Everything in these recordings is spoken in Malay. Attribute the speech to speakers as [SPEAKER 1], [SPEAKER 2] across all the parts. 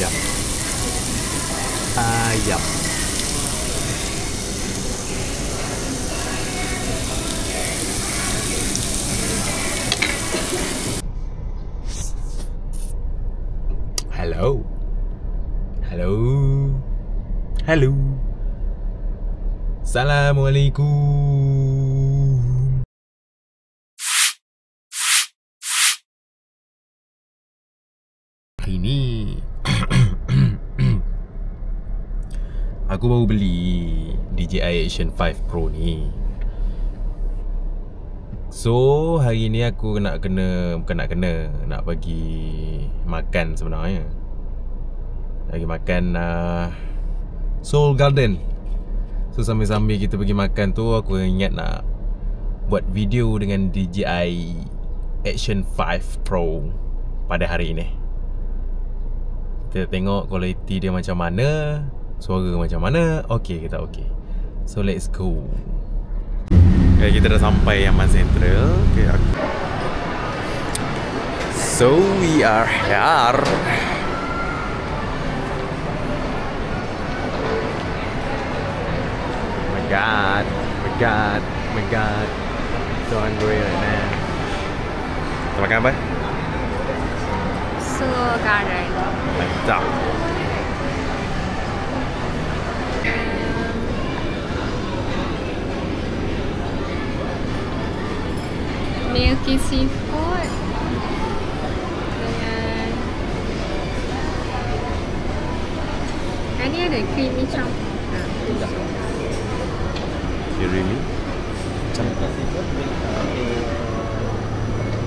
[SPEAKER 1] Ayam. Ayam. Hello. Hello. Hello. Assalamualaikum. Hari ni aku baru beli DJI Action 5 Pro ni. So hari ni aku nak bagi makan sebenarnya. Bagi makan Seoul Garden. So sambil-sambil kita pergi makan tu, aku ingat nak buat video dengan DJI Action 5 Pro pada hari ini. Kita tengok kualiti dia macam mana, suara macam mana. Okay, kita okay. So let's go. Okay, kita dah sampai Yaman Central. Okay, so we are here. God, my God, my God. So hungry right now. Kita makan apa?
[SPEAKER 2] Seoul Garden.
[SPEAKER 1] Mantap.
[SPEAKER 2] Milky seafood dengan ini ada creamy campur.
[SPEAKER 1] Creamy
[SPEAKER 3] campur seafood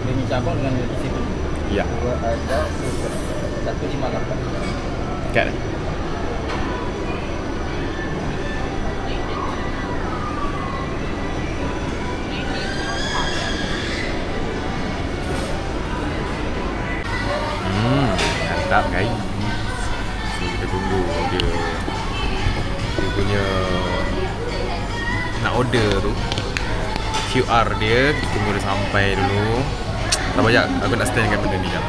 [SPEAKER 3] creamy campur dengan milky seafood.
[SPEAKER 1] Ya.
[SPEAKER 3] Dua ada 158.
[SPEAKER 1] Kat. Mantap guys. So kita tunggu dia punya nak order tu, QR dia, kita tunggu dia sampai dulu. Tak banyak, aku nak stand dengan benda ni jap.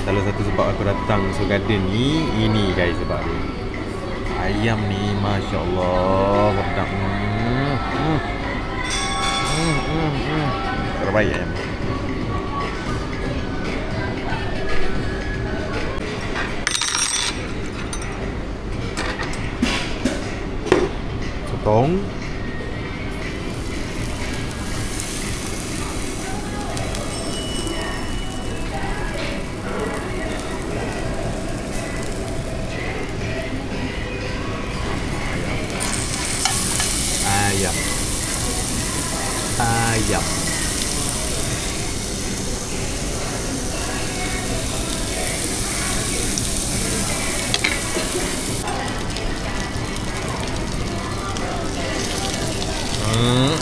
[SPEAKER 1] Salah satu sebab aku datang Seoul Garden ni, ini guys sebab dia. Ayam ni Masya Allah sedap. Terbaik ayam. Sotong. Ayam. Ayam. Oh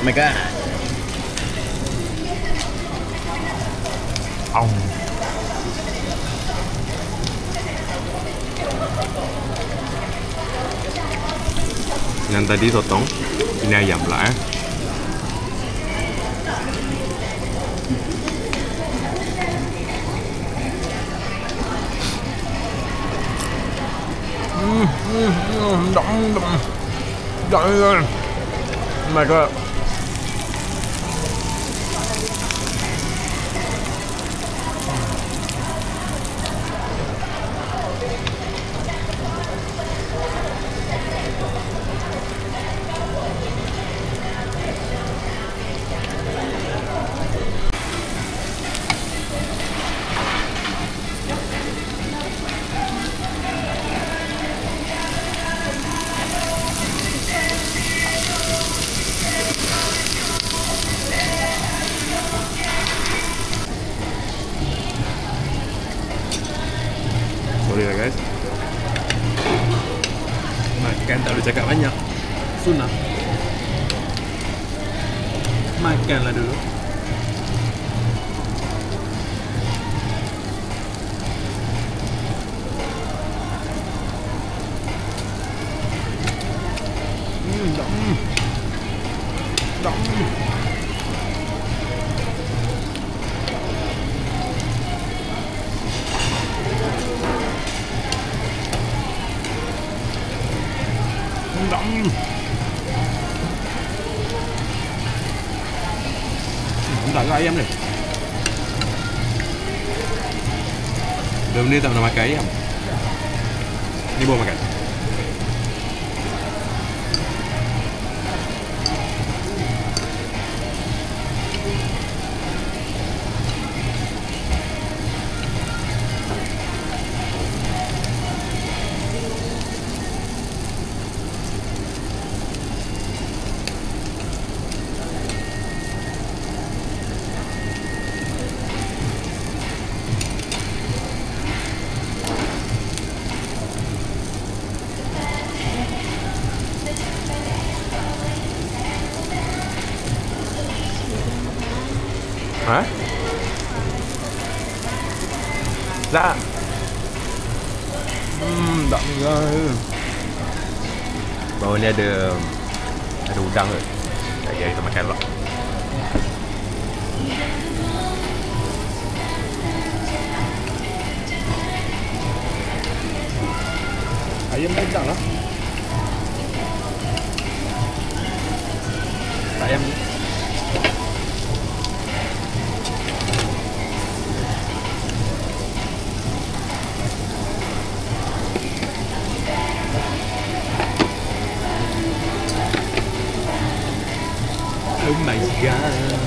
[SPEAKER 1] my God. Yang tadi sotong, ini ayam pula Oh my God. Cakap banyak sunat. Makanlah dulu. Tak ada ayam ni. Benda ni tak pernah makan ayam. Ni bawa makan. Hah? Tak. Tak mengal. Bawah ni ada udang ke? Tak payah kita makan pula. Ayam sedap lah. Ayam ni. Oh my god.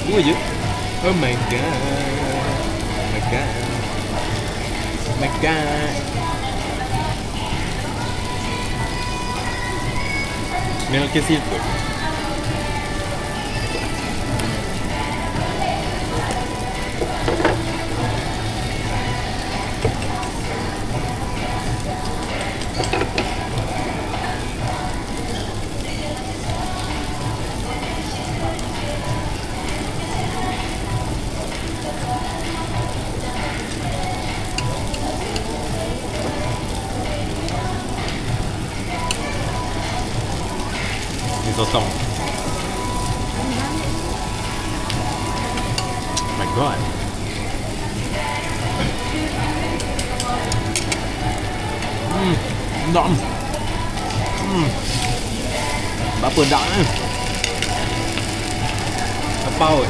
[SPEAKER 1] Dua je. Oh my god. Oh my god. Oh my god. Milky seafood. Sotong. Oh my god. Sedap. Apa dak ni? Apa oi?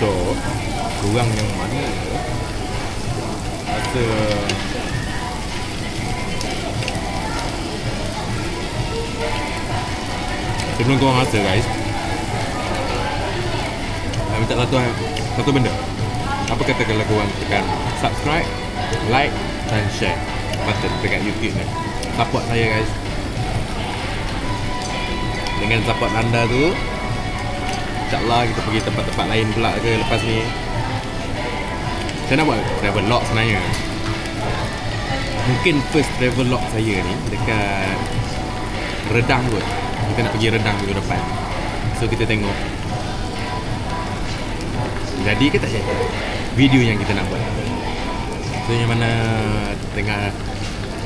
[SPEAKER 1] So, korang yang mana rasa sebelum korang rasa guys, saya minta satu benda. Apa kata kalau korang tekan subscribe, like dan share button dekat YouTube ni. Support saya guys. Dengan support anda tu, InsyaAllah kita pergi tempat-tempat lain pula ke lepas ni. Saya nak buat travel log sebenarnya. Mungkin first travel log saya ni dekat Redang kot. Kita nak pergi Redang minggu depan. So kita tengok jadi ke tak jadi video yang kita nak buat. So yang mana tengah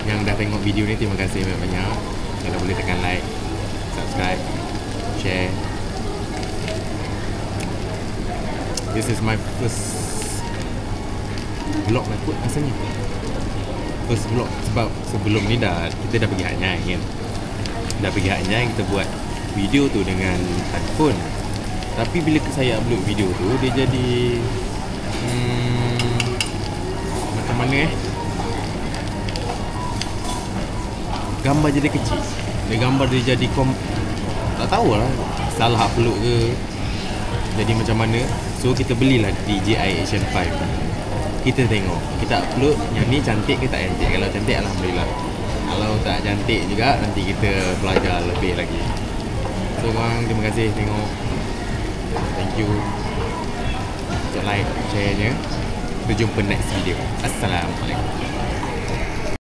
[SPEAKER 1] yang dah tengok video ni, terima kasih banyak-banyak. Kalau boleh tekan like, subscribe, share. This is my first vlog lah kot rasanya. First vlog sebab sebelum ni kita dah pergi Hat Nyai kan. Dah pergi Hat Nyai, kita buat video tu dengan handphone. Tapi bila saya upload video tu, dia jadi macam mana gambar jadi kecil. Dia gambar dia jadi tak tahulah salah upload ke jadi macam mana. So kita belilah DJI Action 5. Kita tengok, kita upload yang ni cantik ke tak cantik. Kalau cantik alhamdulillah. Kalau tak cantik juga nanti kita belajar lebih lagi. So korang terima kasih tengok. Thank you. Like, share-nya. Kita jumpa next video. Assalamualaikum.